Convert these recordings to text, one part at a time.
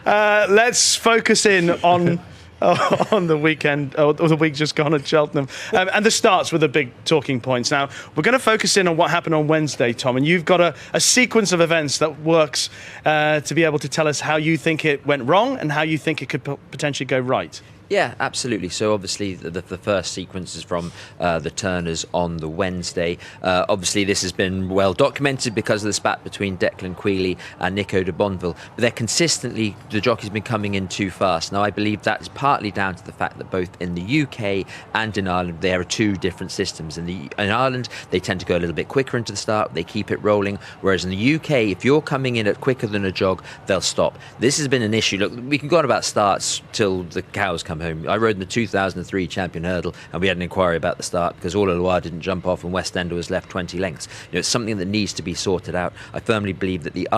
Let's focus in on the weekend, or the week just gone at Cheltenham. And the starts were the big talking points. Now, we're going to focus in on what happened on Wednesday, Tom, and you've got a sequence of events that works to be able to tell us how you think it went wrong and how you think it could potentially go right. Yeah, absolutely. So obviously the first sequence is from the Turners on the Wednesday. Obviously this has been well documented because of the spat between Declan Queally and Nico de Bonneville. But they're consistently, the jockey's been coming in too fast. Now I believe that is partly down to the fact that both in the UK and in Ireland there are two different systems. In Ireland they tend to go a little bit quicker into the start, they keep it rolling. Whereas in the UK, if you're coming in at quicker than a jog, they'll stop. This has been an issue. Look, we can go on about starts till the cows come home. I rode in the 2003 Champion Hurdle and we had an inquiry about the start because All Loire didn't jump off and West Ender was left 20 lengths. It's something that needs to be sorted out. I firmly believe that the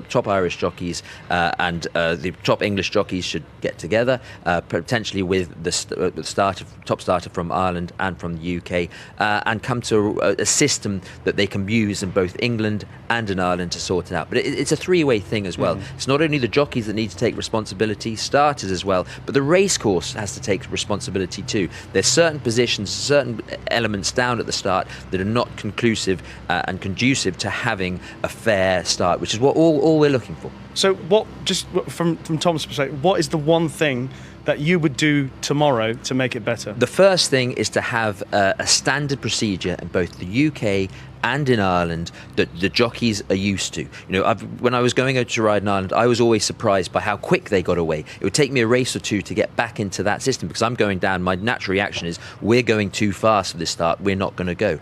top Irish jockeys and the top English jockeys should get together, potentially with the top starter from Ireland and from the UK, and come to a system that they can use in both England and in Ireland to sort it out. But it's a three-way thing as well. It's not only the jockeys that need to take responsibility, starters as well, but the racecourse has to take responsibility too. There's certain positions, certain elements down at the start that are not conclusive and conducive to having a fair start, which is what all we're looking for. So what, just from Tom's perspective, what is the one thing that you would do tomorrow to make it better? The first thing is to have a standard procedure in both the UK and in Ireland that the jockeys are used to. When I was going out to ride in Ireland, I was always surprised by how quick they got away. It would take me a race or two to get back into that system because I'm going down. My natural reaction is we're going too fast for this start. We're not going to go.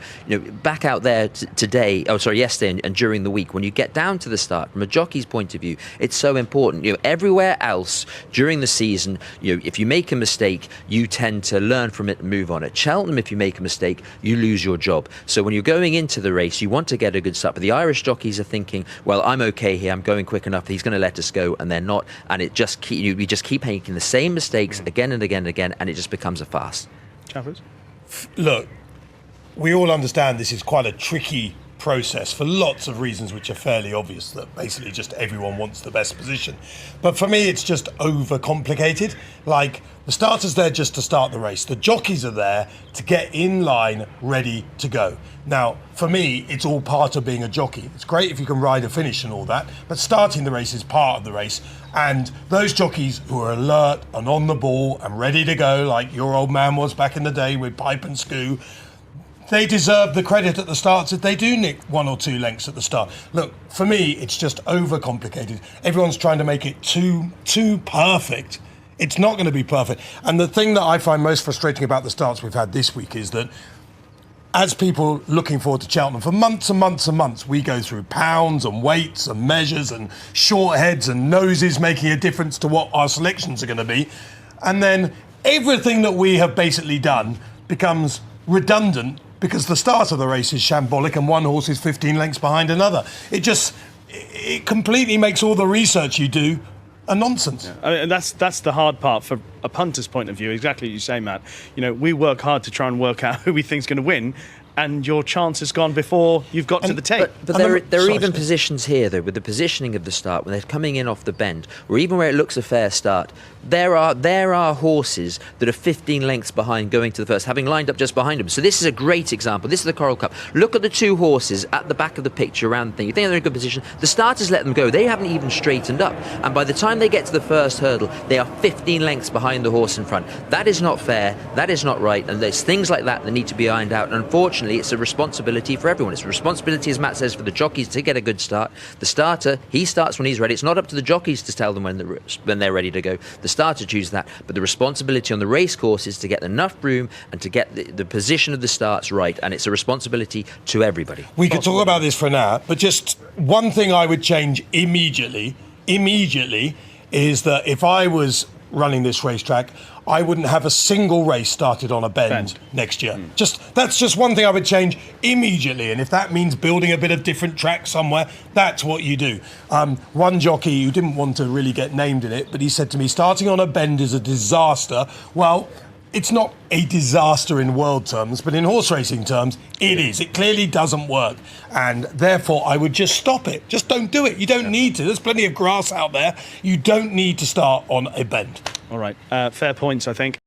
Back out there yesterday and during the week, when you get down to the start, from a jockey's point of view, it's so important. Everywhere else during the season, if you make a mistake, you tend to learn from it and move on. At Cheltenham, if you make a mistake, you lose your job. So when you're going into the race, you want to get a good start, but the Irish jockeys are thinking, well, I'm okay here, I'm going quick enough, he's going to let us go, and they're not, and we just keep making the same mistakes again and again and again, and it just becomes a farce. Chaffers? Look, we all understand this is quite a tricky process for lots of reasons which are fairly obvious, that basically just everyone wants the best position. But for me, it's just overcomplicated. Like, the starter's there just to start the race. The jockeys are there to get in line, ready to go. Now, for me, it's all part of being a jockey. It's great if you can ride a finish and all that, but starting the race is part of the race. And those jockeys who are alert and on the ball and ready to go, like your old man was back in the day with Pipe and Skoo, they deserve the credit at the starts if they do nick 1 or 2 lengths at the start. Look, for me, it's just overcomplicated. Everyone's trying to make it too perfect. It's not going to be perfect. And the thing that I find most frustrating about the starts we've had this week is that as people looking forward to Cheltenham, for months and months and months, we go through pounds and weights and measures and short heads and noses making a difference to what our selections are going to be. And then everything that we have basically done becomes redundant because the start of the race is shambolic and one horse is 15 lengths behind another. It completely makes all the research you do a nonsense. Yeah. And that's the hard part for a punter's point of view. Exactly as you say, Matt. We work hard to try and work out who we think's going to win, and your chance has gone before you've got to the tape. But there are even positions here, though, with the positioning of the start, when they're coming in off the bend, or even where it looks a fair start, there are horses that are 15 lengths behind going to the first, having lined up just behind them. So this is a great example. This is the Coral Cup. Look at the two horses at the back of the picture around the thing. You think they're in a good position. The starters let them go. They haven't even straightened up. And by the time they get to the first hurdle, they are 15 lengths behind the horse in front. That is not fair. That is not right. And there's things like that need to be ironed out. And unfortunately, it's a responsibility for everyone. It's a responsibility, as Matt says, for the jockeys to get a good start. The starter, he starts when he's ready. It's not up to the jockeys to tell them when they're ready to go. The starter chooses that, but the responsibility on the race course is to get enough room and to get the position of the starts right, and it's a responsibility to everybody. We could talk about this for an hour, but just one thing I would change immediately is that if I was running this racetrack, I wouldn't have a single race started on a bend next year. That's just one thing I would change immediately. And if that means building a bit of different track somewhere, that's what you do. One jockey who didn't want to really get named in it, but he said to me, starting on a bend is a disaster. Well, it's not a disaster in world terms, but in horse racing terms, it is. It clearly doesn't work. And therefore, I would just stop it. Just don't do it. You don't need to. There's plenty of grass out there. You don't need to start on a bend. All right. Fair points, I think.